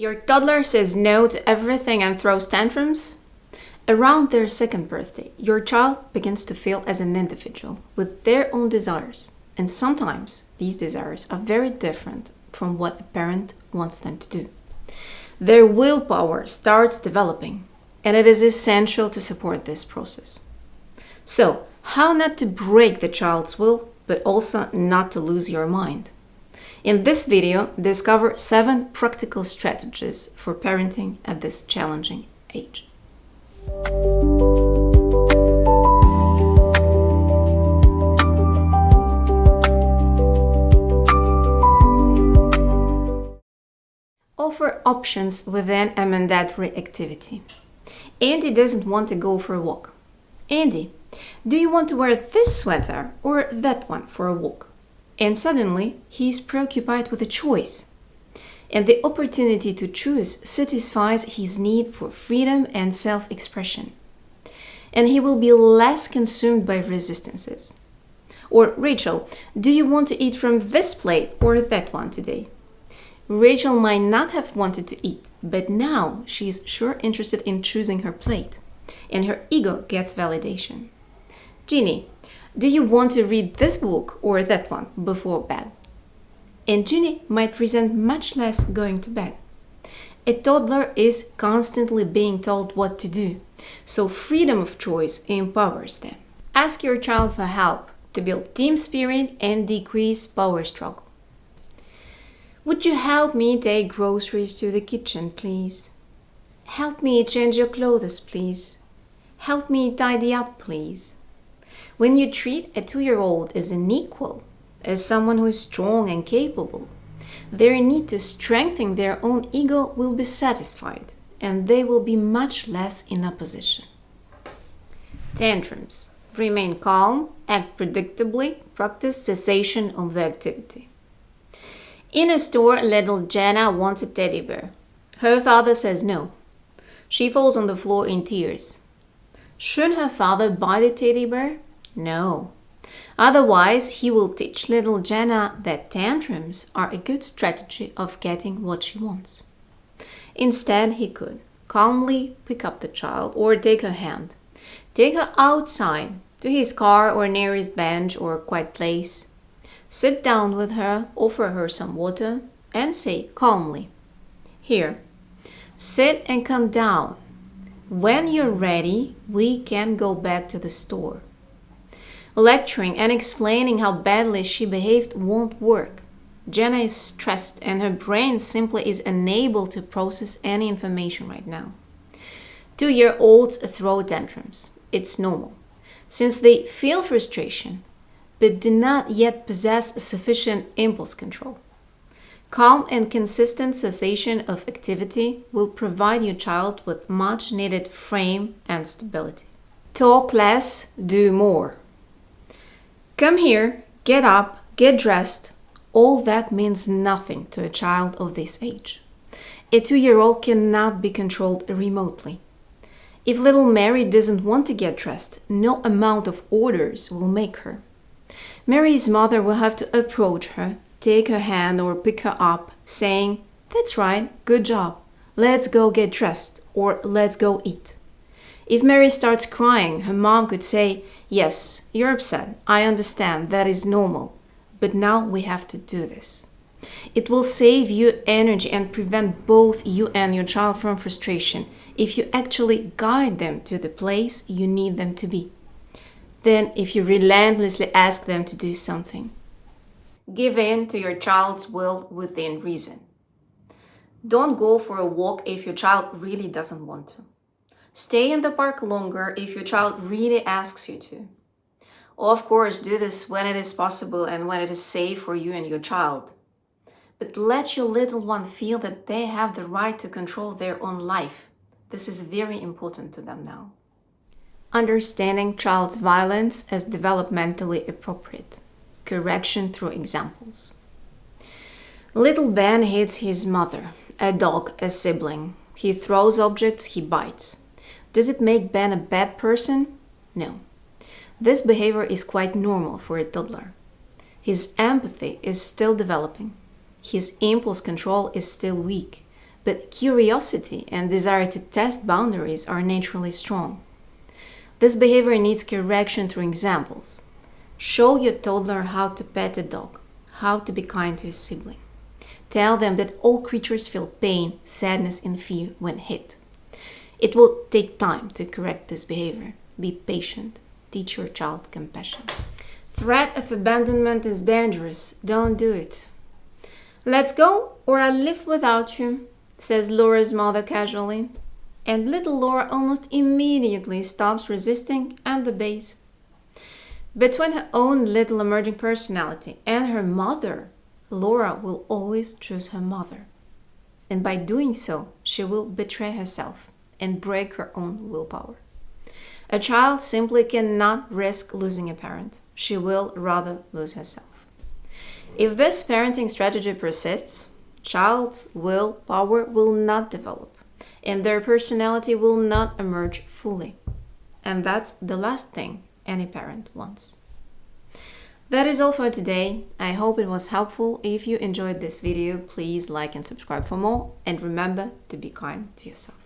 Your toddler says no to everything and throws tantrums? Around their second birthday, your child begins to feel as an individual with their own desires. And sometimes these desires are very different from what a parent wants them to do. Their willpower starts developing, and it is essential to support this process. So, how not to break the child's will, but also not to lose your mind? In this video, discover 7 practical strategies for parenting at this challenging age. Offer options within a mandatory activity. Andy doesn't want to go for a walk. Andy, do you want to wear this sweater or that one for a walk? And suddenly, he is preoccupied with a choice. And the opportunity to choose satisfies his need for freedom and self-expression. And he will be less consumed by resistances. Or, Rachel, do you want to eat from this plate or that one today? Rachel might not have wanted to eat, but now she's sure interested in choosing her plate. And her ego gets validation. Ginny, do you want to read this book or that one before bed? And Ginny might resent much less going to bed. A toddler is constantly being told what to do, so freedom of choice empowers them. Ask your child for help to build team spirit and decrease power struggle. Would you help me take groceries to the kitchen, please? Help me change your clothes, please. Help me tidy up, please. When you treat a 2-year-old as an equal, as someone who is strong and capable, their need to strengthen their own ego will be satisfied, and they will be much less in opposition. Tantrums. Remain calm, act predictably, practice cessation of the activity. In a store, little Jenna wants a teddy bear. Her father says no. She falls on the floor in tears. Should her father buy the teddy bear? No. Otherwise, he will teach little Jenna that tantrums are a good strategy of getting what she wants. Instead, he could calmly pick up the child or take her hand. Take her outside to his car or nearest bench or quiet place. Sit down with her, offer her some water, and say calmly, "Here, sit and come down. When you're ready, we can go back to the store." Lecturing and explaining how badly she behaved won't work. Jenna is stressed and her brain simply is unable to process any information right now. 2-year-olds throw tantrums. It's normal, since they feel frustration, but do not yet possess sufficient impulse control. Calm and consistent cessation of activity will provide your child with much needed frame and stability. Talk less, do more. Come here, get up, get dressed. All that means nothing to a child of this age. A 2-year-old cannot be controlled remotely. If little Mary doesn't want to get dressed, no amount of orders will make her. Mary's mother will have to approach her, take her hand or pick her up, saying, "That's right, good job. Let's go get dressed," or "Let's go eat." If Mary starts crying, her mom could say, "Yes, you're upset. I understand. That is normal. But now we have to do this." It will save you energy and prevent both you and your child from frustration if you actually guide them to the place you need them to be. Then, if you relentlessly ask them to do something, give in to your child's will within reason. Don't go for a walk if your child really doesn't want to. Stay in the park longer if your child really asks you to. Of course, do this when it is possible and when it is safe for you and your child. But let your little one feel that they have the right to control their own life. This is very important to them now. Understanding child's violence as developmentally appropriate. Correction through examples. Little Ben hits his mother, a dog, a sibling. He throws objects, he bites. Does it make Ben a bad person? No. This behavior is quite normal for a toddler. His empathy is still developing. His impulse control is still weak, but curiosity and desire to test boundaries are naturally strong. This behavior needs correction through examples. Show your toddler how to pet a dog, how to be kind to a sibling. Tell them that all creatures feel pain, sadness, and fear when hit. It will take time to correct this behavior. Be patient. Teach your child compassion. Threat of abandonment is dangerous. Don't do it. "Let's go, or I'll live without you," says Laura's mother casually. And little Laura almost immediately stops resisting and obeys. Between her own little emerging personality and her mother, Laura will always choose her mother. And by doing so, she will betray herself and break her own willpower. A child simply cannot risk losing a parent. She will rather lose herself. If this parenting strategy persists, child's willpower will not develop, and their personality will not emerge fully. And that's the last thing any parent wants. That is all for today. I hope it was helpful. If you enjoyed this video, please like and subscribe for more. And remember to be kind to yourself.